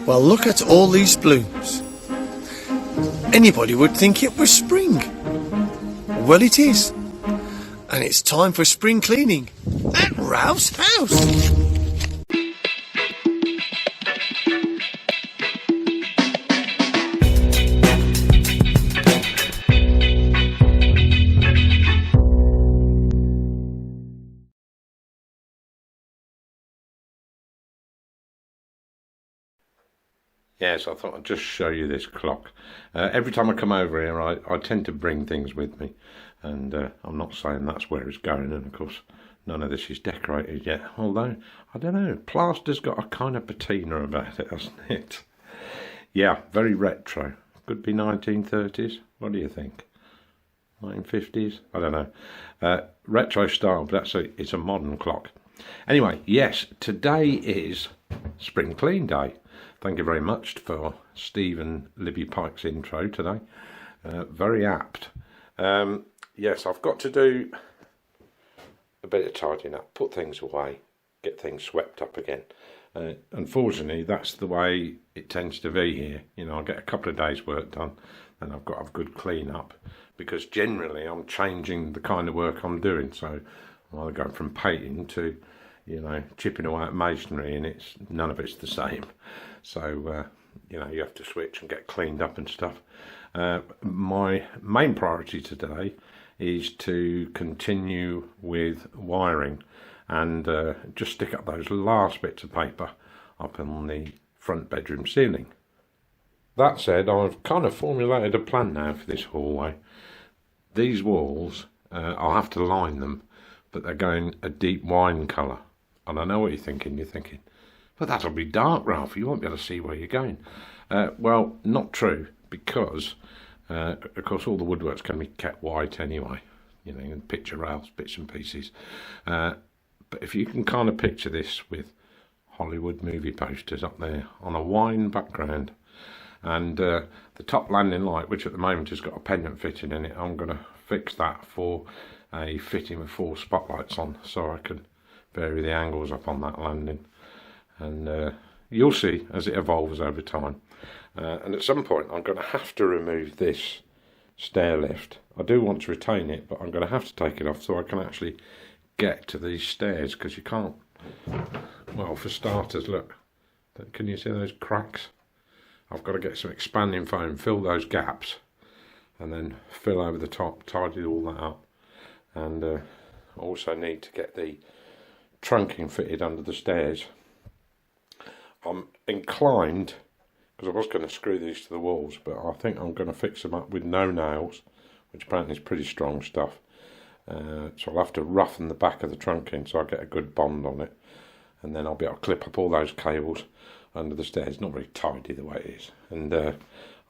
Well, look at all these blooms. Anybody would think it was spring. Well, it is. And it's time for spring cleaning at Ralph's house. Yes, I thought I'd just show you this clock. Every time I come over here, I tend to bring things with me. And I'm not saying that's where it's going. And of course, none of this is decorated yet. Although, I don't know, plaster's got a kind of patina about it, hasn't it? Yeah, very retro. Could be 1930s. What do you think? 1950s? I don't know. Retro style, but it's a modern clock. Anyway, yes, today is Spring Clean Day. Thank you very much for Steve and Libby Pike's intro today. Very apt. Yes, I've got to do a bit of tidying up, put things away, get things swept up again. Unfortunately, that's the way it tends to be here. You know, I'll get a couple of days' work done, and I've got a good clean up, because generally I'm changing the kind of work I'm doing. So I'm either going from painting to, you know, chipping away at masonry, and none of it's the same. So, you know, you have to switch and get cleaned up and stuff. My main priority today is to continue with wiring and just stick up those last bits of paper up on the front bedroom ceiling. That said, I've kind of formulated a plan now for this hallway. These walls, I'll have to line them, but they're going a deep wine colour. And I know what you're thinking, but that'll be dark, Ralph, you won't be able to see where you're going. Well, not true, because of course all the woodwork's going to be kept white anyway, you know, and picture rails, bits and pieces. But if you can kind of picture this with Hollywood movie posters up there on a wine background, and the top landing light, which at the moment has got a pendant fitting in it, I'm going to fix that for a fitting with 4 spotlights on, so I can vary the angles up on that landing. And you'll see as it evolves over time. And at some point I'm going to have to remove this stair lift. I do want to retain it, but I'm going to have to take it off so I can actually get to these stairs, because you can't, well, for starters, look, can you see those cracks? I've got to get some expanding foam, fill those gaps, and then fill over the top, tidy all that up. And I also need to get the trunking fitted under the stairs. I'm inclined, because I was going to screw these to the walls, but I think I'm going to fix them up with no nails, which apparently is pretty strong stuff. So I'll have to roughen the back of the trunking so I get a good bond on it, and then I'll be able to clip up all those cables under the stairs. Not very tidy the way it is, and I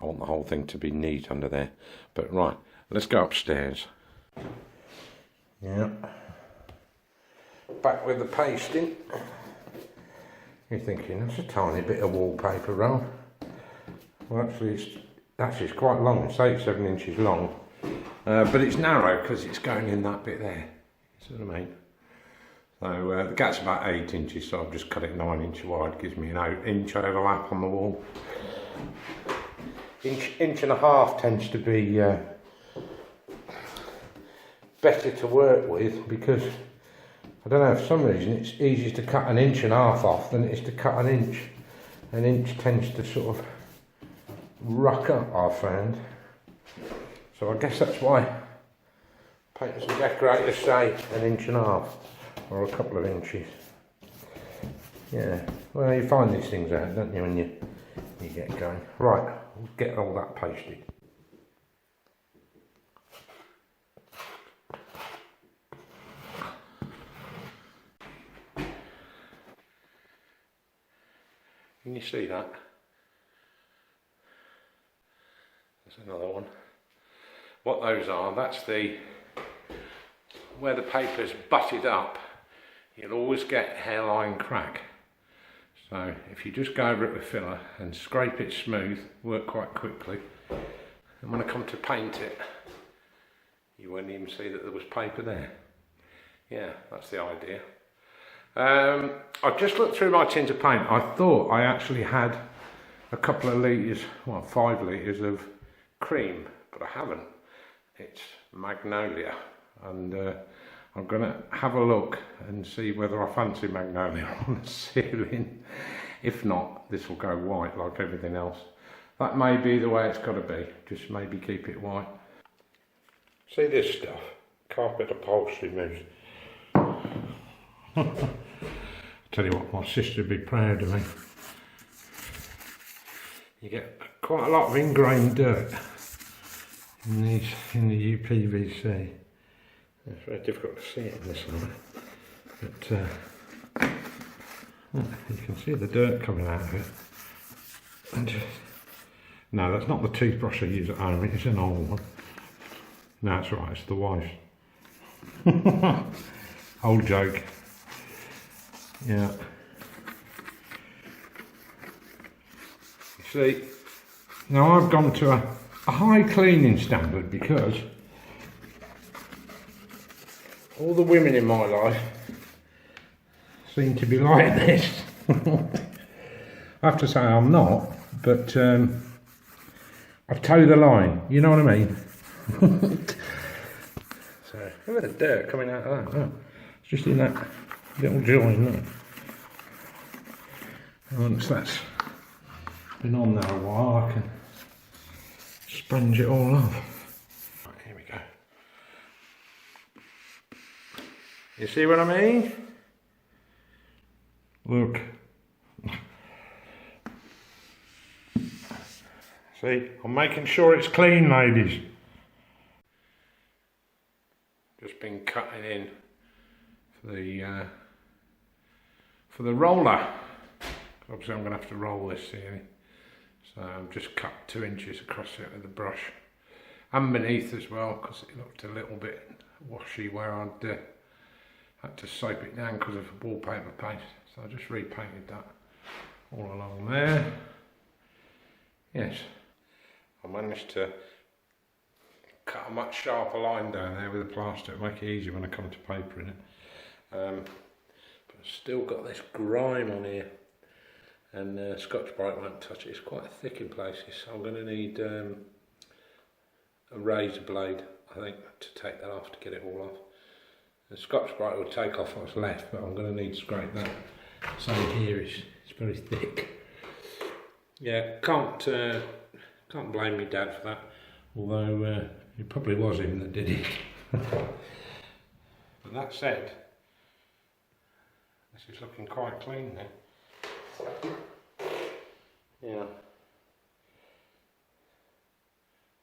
want the whole thing to be neat under there. But right, let's go upstairs. Yeah, back with the pasting. You're thinking, that's a tiny bit of wallpaper, Ralph. Well, actually, it's quite long. It's 7 inches long. But it's narrow because it's going in that bit there. See what I mean? So the gap's about 8 inches, so I've just cut it 9 inches wide. Gives me an inch overlap on the wall. Inch and a half tends to be better to work with, because I don't know, for some reason it's easier to cut 1.5 inches off than it is to cut 1 inch. 1 inch tends to sort of ruck up, I've found. So I guess that's why painters and decorators say 1.5 inches or a couple of inches. Yeah, well, you find these things out, don't you, when you get going. Right, we'll get all that pasted. Can you see that? There's another one. What those are, that's where the paper's butted up, you'll always get hairline crack. So if you just go over it with filler and scrape it smooth, work quite quickly, and when I come to paint it, you won't even see that there was paper there. Yeah, that's the idea. I just looked through my tins of paint. I thought I actually had a couple of litres, well 5 litres of cream, but I haven't. It's magnolia, and I'm going to have a look and see whether I fancy magnolia on the ceiling. If not, this will go white like everything else. That may be the way it's got to be, just maybe keep it white. See this stuff? Carpet upholstery moves. Tell you what, my sister would be proud of me. You get quite a lot of ingrained dirt in the UPVC. It's very difficult to see it in this one, but you can see the dirt coming out of it. And no, that's not the toothbrush I use at home, it's an old one. No, that's right, it's the wife's. Old joke. Yeah. You see, now I've gone to a high cleaning standard because all the women in my life seem to be like this. I have to say I'm not, but I've towed the line, you know what I mean? So, look at the dirt coming out of that. Oh, it's just in that little joint there. Once that's been on there a while, I can sponge it all off. Right, here we go. You see what I mean? Look. See, I'm making sure it's clean, ladies. Just been cutting in for the roller. Obviously I'm going to have to roll this ceiling, so I've just cut 2 inches across it with the brush, and beneath as well, because it looked a little bit washy where I'd had to soap it down because of wallpaper paste. So I just repainted that all along there. Yes, I managed to cut a much sharper line down there with the plaster to make it easier when I come to papering it. But I've still got this grime on here, and Scotch-Brite won't touch it. It's quite thick in places, so I'm going to need a razor blade, I think, to take that off, to get it all off. The Scotch-Brite will take off what's left, but I'm going to need to scrape that. Same here, it's very thick. Yeah, can't blame me dad for that, although it probably was him that did it. But that said, this is looking quite clean now. Yeah.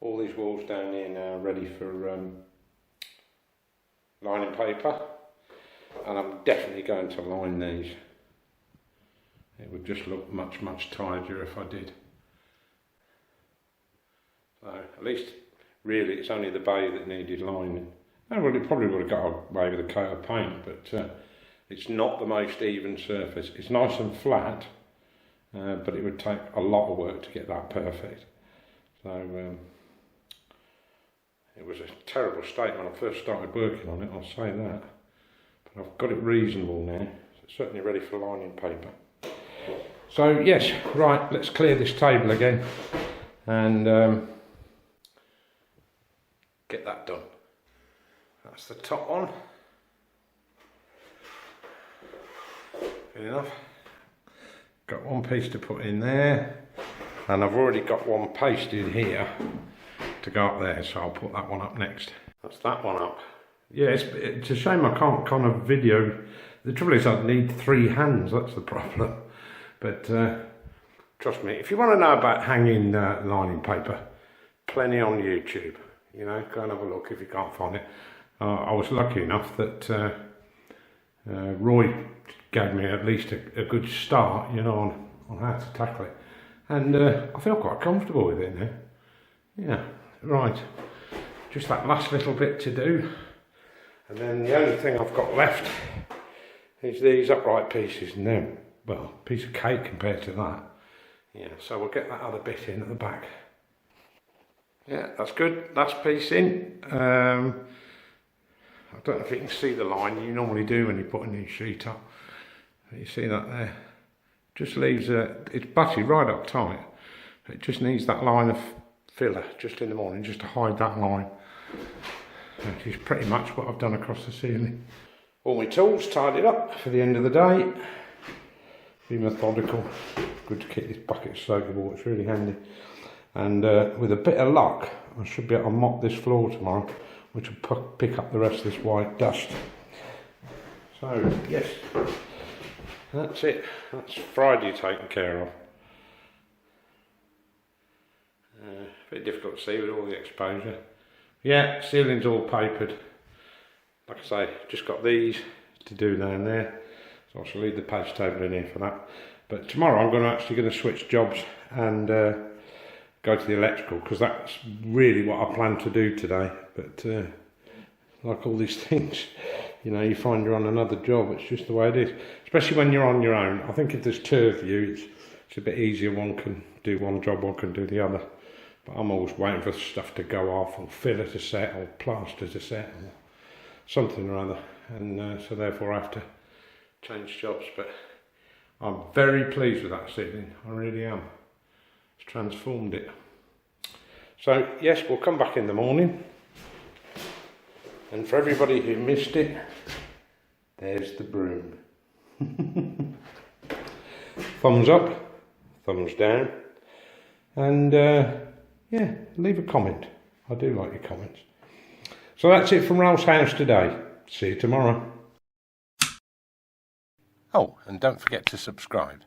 All these walls down here now are ready for lining paper, and I'm definitely going to line these. It would just look much, much tidier if I did. So at least, really, it's only the bay that needed lining. Oh, well, it probably would have got away with a coat of paint, but it's not the most even surface. It's nice and flat, but it would take a lot of work to get that perfect. So it was a terrible state when I first started working on it, I'll say that. But I've got it reasonable now, so it's certainly ready for lining paper. So yes, right, let's clear this table again and get that done. That's the top one. Good enough. Got one piece to put in there, and I've already got one pasted here to go up there, so I'll put that one up next. That's that one up. Yeah, it's a shame I can't kind of video. The trouble is I'd need 3 hands, that's the problem. But trust me, if you want to know about hanging lining paper, plenty on YouTube. You know, go and have a look if you can't find it. I was lucky enough that Roy gave me at least a good start, you know, on how to tackle it. And I feel quite comfortable with it now. Yeah, right. Just that last little bit to do. And then the only thing I've got left is these upright pieces. Now, well, piece of cake compared to that. Yeah, so we'll get that other bit in at the back. Yeah, that's good. Last piece in. I don't know if you can see the line. You normally do when you're putting these sheet up. You see that there? Just leaves it's butty right up tight. It just needs that line of filler just in the morning, just to hide that line. Which is pretty much what I've done across the ceiling. All my tools tidied up for the end of the day. Be methodical. Good to keep this bucket soakable, it's really handy. And with a bit of luck, I should be able to mop this floor tomorrow, which will pick up the rest of this white dust. So, yes, that's it. That's Friday taken care of. A bit difficult to see with all the exposure. Yeah, ceiling's all papered. Like I say, just got these to do down there. So I shall leave the page table in here for that. But tomorrow I'm actually going to switch jobs and go to the electrical, because that's really what I plan to do today. But like all these things, you know, you find you're on another job, it's just the way it is. Especially when you're on your own. I think if there's two of you, it's a bit easier. One can do one job, one can do the other. But I'm always waiting for stuff to go off, or filler to set, or plaster to set, or something or other. And so therefore I have to change jobs. But I'm very pleased with that ceiling, I really am. It's transformed it. So yes, we'll come back in the morning. And for everybody who missed it, there's the broom. Thumbs up, thumbs down, and yeah, leave a comment. I do like your comments. So that's it from Ralph's house today. See you tomorrow. Oh, and don't forget to subscribe.